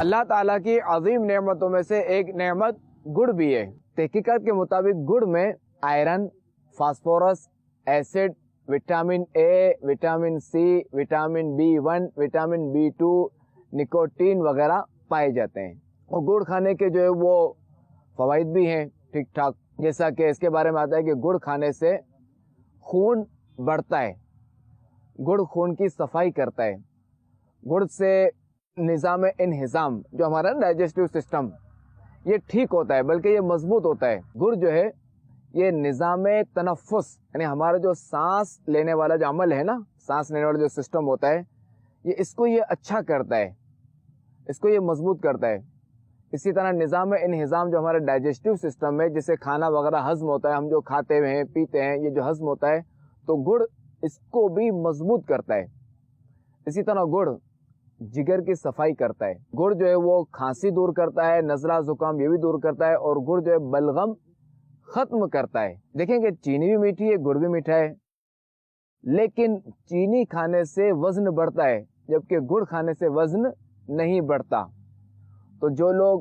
اللہ تعالیٰ کی عظیم نعمتوں میں سے ایک نعمت گڑ بھی ہے۔ تحقیقات کے مطابق گڑ میں iron, phosphorus, acid, vitamin A, vitamin C, vitamin B1، vitamin B2، nicotine وغیرہ پائے جاتے ہیں۔ اور گڑ کھانے کے جو ہے وہ فوائد بھی ہیں ٹھیک ٹھاک، جیسا کہ اس کے بارے میں آتا ہے کہ گڑ کھانے سے خون بڑھتا ہے، گڑ خون کی صفائی کرتا ہے، گڑ سے نظام انہضام جو ہمارا ڈائجسٹو سسٹم یہ ٹھیک ہوتا ہے، بلکہ یہ مضبوط ہوتا ہے۔ گڑ جو ہے یہ نظام تنفس، یعنی ہمارا جو سانس لینے والا جو عمل ہے نا، سانس لینے والا جو سسٹم ہوتا ہے، اس کو یہ اچھا کرتا ہے، اس کو یہ مضبوط کرتا ہے۔ اسی طرح نظام انہضام جو ہمارا ڈائجسٹو سسٹم ہے، جسے کھانا وغیرہ ہضم ہوتا ہے، ہم جو کھاتے ہیں پیتے ہیں یہ جو ہضم ہوتا ہے، تو گڑ اس کو بھی مضبوط کرتا ہے۔ اسی طرح گڑ جگر کی صفائی کرتا ہے، گڑ جو ہے وہ کھانسی دور کرتا ہے، نزلہ زکام یہ بھی دور کرتا ہے، اور گڑ جو ہے بلغم ختم کرتا ہے۔ دیکھیں کہ چینی بھی میٹھی ہے، گڑ بھی میٹھا ہے، لیکن چینی کھانے سے وزن بڑھتا ہے جبکہ گڑ کھانے سے وزن نہیں بڑھتا۔ تو جو لوگ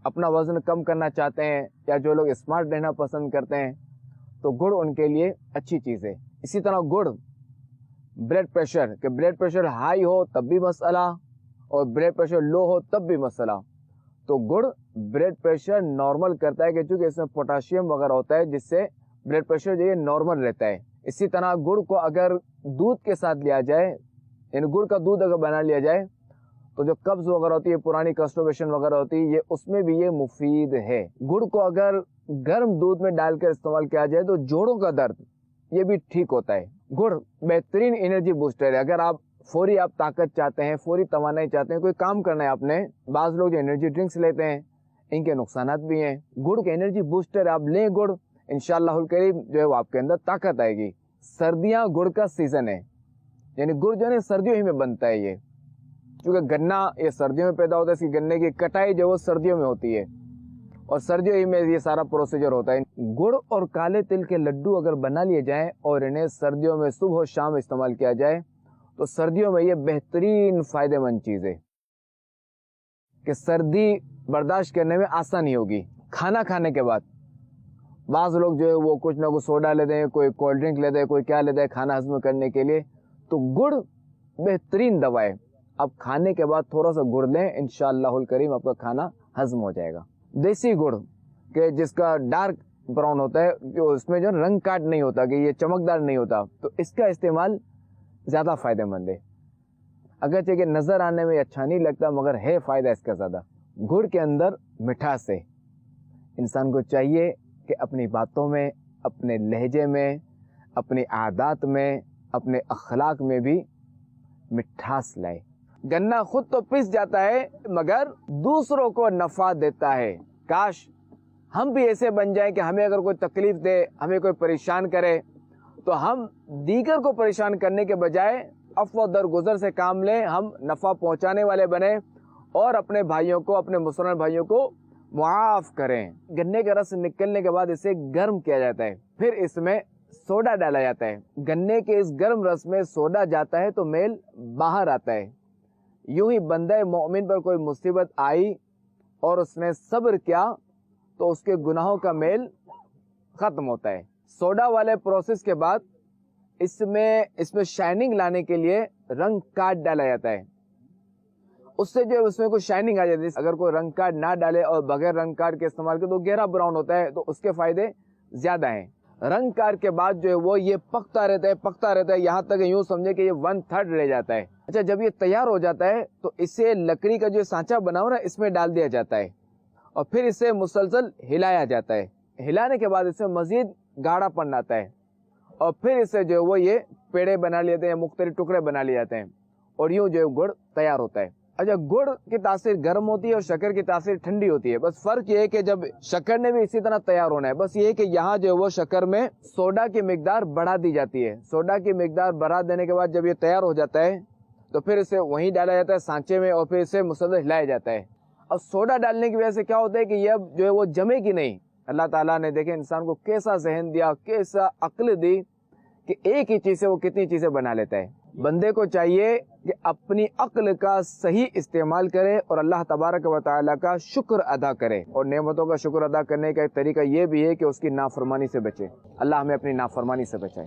اپنا وزن کم کرنا چاہتے ہیں یا جو لوگ اسمارٹ رہنا پسند کرتے ہیں تو گڑ ان کے لیے اچھی چیز ہے۔ اسی طرح گڑ بلڈ پریشر، کہ بلڈ پریشر ہائی ہو تب بھی مسئلہ اور بلڈ پریشر لو ہو تب بھی مسئلہ، تو گڑ بلڈ پریشر نارمل کرتا ہے، کہ چونکہ اس میں پوٹاشیم وغیرہ ہوتا ہے جس سے بلڈ پریشر جو ہے نارمل رہتا ہے۔ اسی طرح گڑ کو اگر دودھ کے ساتھ لیا جائے، یعنی گڑ کا دودھ اگر بنا لیا جائے تو جو قبض وغیرہ ہوتی ہے، پرانی کانسٹیپیشن وغیرہ ہوتی ہے، یہ اس میں بھی یہ مفید ہے۔ گڑ کو اگر گرم دودھ میں ڈال کر استعمال کیا جائے تو جوڑوں کا درد یہ بھی ٹھیک ہوتا ہے۔ گڑ بہترین انرجی بوسٹر ہے۔ اگر آپ فوری طاقت چاہتے ہیں، فوری توانائی چاہتے ہیں، کوئی کام کرنا ہے آپ نے، بعض لوگ جو انرجی ڈرنکس لیتے ہیں ان کے نقصانات بھی ہیں۔ گڑ کے انرجی بوسٹر آپ لیں گڑ، انشاءاللہ الکریم جو ہے وہ آپ کے اندر طاقت آئے گی۔ سردیاں گڑ کا سیزن ہے، یعنی گڑ جو ہے سردیوں ہی میں بنتا ہے، یہ کیونکہ گنا یہ سردیوں میں پیدا ہوتا ہے، اس کی گنے کی کٹائی جو وہ سردیوں میں ہوتی ہے اور سردیوں ہی میں یہ سارا پروسیجر ہوتا ہے۔ گڑ اور کالے تل کے لڈو اگر بنا لیے جائیں اور انہیں سردیوں میں صبح و شام استعمال کیا جائے تو سردیوں میں یہ بہترین فائدہ مند چیز ہے کہ سردی برداشت کرنے میں آسانی ہوگی۔ کھانا کھانے کے بعد بعض لوگ جو ہے وہ کچھ نہ کچھ سوڈا لیتے ہیں، کوئی کولڈ ڈرنک لیتے ہیں، کوئی کیا لیتا ہے کھانا ہضم کرنے کے لیے، تو گڑ بہترین دوا ہے۔ اب کھانے کے بعد تھوڑا سا گڑ لیں، انشاءاللہ الکریم آپ کا کھانا ہضم ہو جائے گا۔ دیسی گڑ کہ جس کا ڈارک براؤن ہوتا ہے، جو اس میں جو رنگ کاٹ نہیں ہوتا، کہ یہ چمکدار نہیں ہوتا، تو اس کا استعمال زیادہ فائدہ مند ہے۔ اگرچہ کہ نظر آنے میں اچھا نہیں لگتا مگر ہے فائدہ اس کا زیادہ۔ گڑ کے اندر مٹھاس ہے، انسان کو چاہیے کہ اپنی باتوں میں، اپنے لہجے میں، اپنی عادات میں، اپنے اخلاق میں بھی مٹھاس لائے۔ گنا خود تو پس جاتا ہے مگر دوسروں کو نفع دیتا ہے۔ کاش ہم بھی ایسے بن جائیں کہ ہمیں اگر کوئی تکلیف دے، ہمیں کوئی پریشان کرے تو ہم دیگر کو پریشان کرنے کے بجائے عفو درگزر سے کام لیں، ہم نفع پہنچانے والے بنیں اور اپنے بھائیوں کو، اپنے مسلمان بھائیوں کو معاف کریں۔ گنے کا رس نکلنے کے بعد اسے گرم کیا جاتا ہے، پھر اس میں سوڈا ڈالا جاتا ہے۔ گنے کے اس گرم رس میں سوڈا جاتا ہے تو میل باہر آتا ہے۔ یوں ہی بندہ مومن پر کوئی مصیبت آئی اور اس نے صبر کیا تو اس کے گناہوں کا میل ختم ہوتا ہے۔ سوڈا والے پروسیس کے بعد اس میں شائننگ لانے کے لیے رنگ کاٹ ڈالا جاتا ہے، اس سے جو اس میں کوئی شائننگ آ جاتی ہے۔ اگر کوئی رنگ کاٹ نہ ڈالے اور بغیر رنگ کاٹ کے استعمال کرے تو گہرا براؤن ہوتا ہے، تو اس کے فائدے زیادہ ہیں۔ رنگ کاٹ کے بعد جو ہے وہ یہ پکتا رہتا ہے یہاں تک یوں سمجھے کہ یہ 1/3 رہ جاتا ہے۔ اچھا، جب یہ تیار ہو جاتا ہے تو اسے لکڑی کا جو سانچہ بنا ہوا نا اس میں ڈال دیا جاتا ہے اور پھر اسے مسلسل ہلایا جاتا ہے۔ ہلانے کے بعد اسے مزید گاڑھا پن آتا ہے اور پھر اسے جو وہ یہ پیڑے بنا لیتے ہیں، مختلف ٹکڑے بنا لیے جاتے ہیں اور یوں جو گڑ تیار ہوتا ہے۔ اچھا، گڑ کی تاثیر گرم ہوتی ہے اور شکر کی تاثیر ٹھنڈی ہوتی ہے۔ بس فرق یہ ہے کہ جب شکر نے بھی اسی طرح تیار ہونا ہے، بس یہ ہے کہ یہاں جو وہ شکر میں سوڈا کی مقدار بڑھا دی جاتی ہے۔ سوڈا کی مقدار بڑھا دینے کے بعد جب یہ تیار ہو جاتا ہے تو پھر اسے وہیں ڈالا جاتا ہے سانچے میں اور پھر اسے مسلسل ہلایا جاتا ہے۔ اب سوڈا ڈالنے کی وجہ سے کیا ہوتا ہے کہ یہ اب جو ہے وہ جمے گی نہیں۔ اللہ تعالیٰ نے دیکھے انسان کو کیسا ذہن دیا، کیسا عقل دی کہ ایک ہی چیز سے وہ کتنی چیزیں بنا لیتا ہے۔ بندے کو چاہیے کہ اپنی عقل کا صحیح استعمال کرے اور اللہ تبارک و تعالیٰ کا شکر ادا کرے، اور نعمتوں کا شکر ادا کرنے کا ایک طریقہ یہ بھی ہے کہ اس کی نافرمانی سے بچے۔ اللہ ہمیں اپنی نافرمانی سے بچائے۔